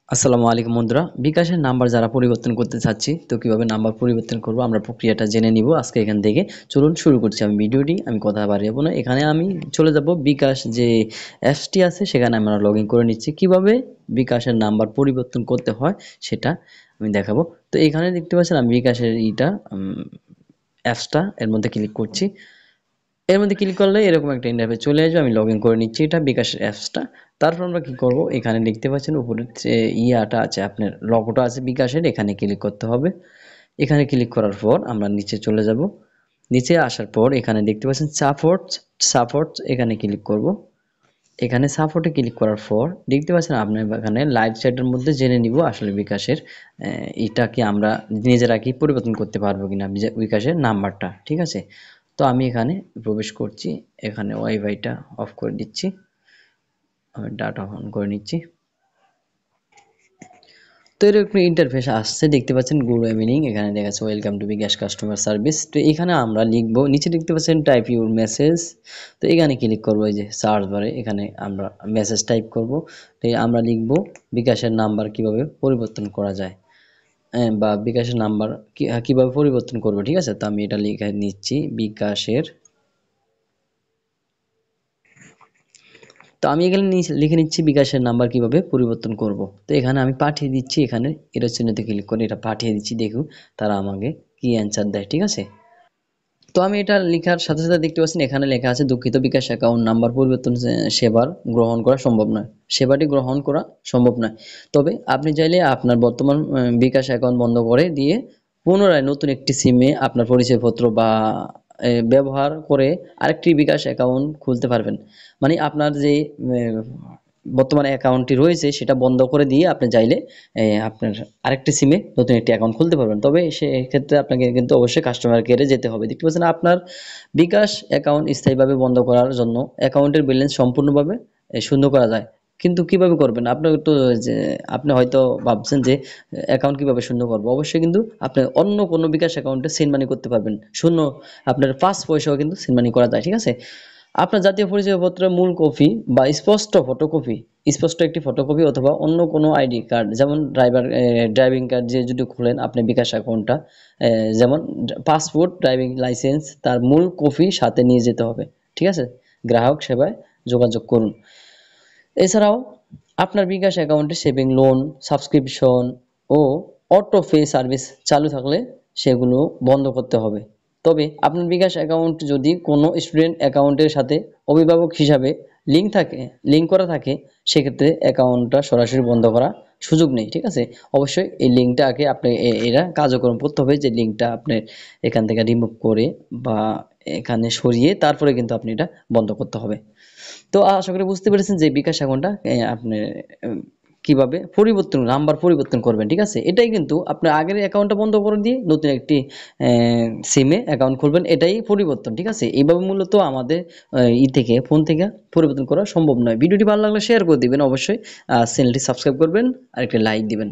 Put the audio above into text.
আসসালামু আলাইকুম বন্ধুরা, বিকাশের নাম্বার যারা পরিবর্তন করতে চাচ্ছি তো কিভাবে নাম্বার পরিবর্তন করব আমরা প্রক্রিয়াটা জেনে নিব আজকে এখান থেকে। চলুন শুরু করছি আমি ভিডিওটি। আমি কথা বাড়াবো না, এখানে আমি চলে যাব বিকাশ যে অ্যাপসটি আছে সেখানে আমরা লগ ইন করে নিচ্ছি। কিভাবে বিকাশের নাম্বার পরিবর্তন করতে হয় সেটা আমি দেখাবো। তো এখানে দেখতে পাচ্ছেন আমি বিকাশের অ্যাপসটা এর মধ্যে ক্লিক করছি। এর মধ্যে ক্লিক করলে এরকম একটা ইন্টারফেস চলে আসবে। আমি লগ ইন করে নিচ্ছি এটা বিকাশের অ্যাপসটা। তারপর আমরা কি করব, এখানে দেখতে পাচ্ছেন উপরে যে ইয়াটা আছে আপনার লোগোটা আছে বিকাশের, এখানে ক্লিক করতে হবে। এখানে ক্লিক করার পর আমরা নিচে চলে যাব। নিচে আসার পর এখানে দেখতে পাচ্ছেন সাপোর্ট এখানে ক্লিক করব। এখানে সাপোর্টে ক্লিক করার পর দেখতে পাচ্ছেন আপনার এখানে লাইভ চ্যাটের মধ্যে জেনে নিব আসলে বিকাশের এটা কি আমরা নিজেরা কি পরিবর্তন করতে পারবো কিনা বিকাশের নাম্বারটা, ঠিক আছে। তো আমি এখানে প্রবেশ করছি, এখানে ওয়াইফাইটা অফ করে দিচ্ছি, আমি ডাটা অন করে নিচ্ছি। তো এরকম ইন্টারফেস আসছে দেখতে পাচ্ছেন গুড ইভিনিং, এখানে দেখা যাচ্ছে welcome to bKash customer service. তো এখানে আমরা লিখবো, নিচে দেখতে পাচ্ছেন টাইপ ইউর মেসেজ। তো এখানে ক্লিক করবো, এই যে সার্চ বারে এখানে আমরা মেসেজ টাইপ করব। তো আমরা লিখবো বিকাশের নাম্বার কিভাবে পরিবর্তন করা যায়, বা বিকাশের নাম্বার কিভাবে পরিবর্তন করবো, ঠিক আছে। তো আমি এটা লিখে নিচ্ছি বিকাশের। তো আমি এখানে লিখে নিচ্ছি বিকাশের নাম্বার কিভাবে পরিবর্তন করব। তো এখানে আমি পাঠিয়ে দিচ্ছি, এখানে এর চিহ্নতে ক্লিক করে এটা পাঠিয়ে দিচ্ছি, দেখুন তারা আমাকে কি অ্যান্সার দেয়, ঠিক আছে। তো আমি এটা লেখার সাথে সাথে দেখতে পাচ্ছেন এখানে লেখা আছে দুঃখিত বিকাশ অ্যাকাউন্ট নাম্বার পরিবর্তন সেবার গ্রহণ করা সম্ভব নয়, সেবাটি গ্রহণ করা সম্ভব নয়। তবে আপনি চাইলে আপনার বর্তমান বিকাশ অ্যাকাউন্ট বন্ধ করে দিয়ে পুনরায় নতুন একটি সিমে আপনার পরিচয়পত্র বা ব্যবহার করে আরেকটি বিকাশ অ্যাকাউন্ট খুলতে পারবেন। মানে আপনার যে বর্তমানে অ্যাকাউন্টটি রয়েছে সেটা বন্ধ করে দিয়ে আপনি চাইলে আপনার আরেকটি সিমে নতুন একটি অ্যাকাউন্ট খুলতে পারবেন। তবে সেক্ষেত্রে আপনাকে কিন্তু অবশ্যই কাস্টমার কেয়ারে যেতে হবে। দেখতে পাচ্ছেন আপনার বিকাশ অ্যাকাউন্ট স্থায়ীভাবে বন্ধ করার জন্য অ্যাকাউন্টের ব্যালেন্স সম্পূর্ণভাবে শূন্য করা যায়। কিন্তু কিভাবে করবেন, আপনার তো যে আপনি হয়তো ভাবছেন যে অ্যাকাউন্ট কিভাবে শূন্য করবো। অবশ্যই কিন্তু আপনি অন্য কোনো বিকাশ অ্যাকাউন্টে সেন্ড মানি করতে পারবেন শূন্য, আপনার 5 পয়সাও কিন্তু সেন্ড মানি করা যায়, ঠিক আছে। আপনার জাতীয় পরিচয়পত্রের মূল কপি বা স্পষ্ট একটি ফটোকপি অথবা অন্য কোনো আইডি কার্ড, যেমন ড্রাইভিং কার্ড যে যদি খুলেন আপনি বিকাশ অ্যাকাউন্টটা, যেমন পাসপোর্ট, ড্রাইভিং লাইসেন্স, তার মূল কপি সাথে নিয়ে যেতে হবে, ঠিক আছে। গ্রাহক সেবায় যোগাযোগ করুন। এছাড়াও আপনার বিকাশ অ্যাকাউন্টে সেভিং, লোন, সাবস্ক্রিপশন ও অটো পে সার্ভিস চালু থাকলে সেগুলো বন্ধ করতে হবে। তবে আপনার বিকাশ অ্যাকাউন্ট যদি কোনো স্টুডেন্ট অ্যাকাউন্টের সাথে অভিভাবক হিসাবে লিঙ্ক থাকে লিঙ্ক করা থাকে, সেক্ষেত্রে অ্যাকাউন্টটা সরাসরি বন্ধ করা সুযোগ নেই, ঠিক আছে। অবশ্যই এই লিঙ্কটা আগে আপনি এরা কার্যক্রম করতে হবে, যে লিঙ্কটা আপনি এখান থেকে রিমুভ করে বা এখানে সরিয়ে তারপরে কিন্তু আপনি এটা বন্ধ করতে হবে। তো আশা করি বুঝতে পেরেছেন যে বিকাশ অ্যাকাউন্টটা আপনি কিভাবে নাম্বার পরিবর্তন করবেন, ঠিক আছে। এটাই কিন্তু আপনার আগের অ্যাকাউন্টটা বন্ধ করে দিয়ে নতুন একটি সিমে অ্যাকাউন্ট খুলবেন, এটাই পরিবর্তন, ঠিক আছে। এইভাবে মূলত আমাদের ফোন থেকে পরিবর্তন করা সম্ভব নয়। ভিডিওটি ভালো লাগলে শেয়ার করে দিবেন অবশ্যই, চ্যানেলটি সাবস্ক্রাইব করবেন আর একটা লাইক দিবেন।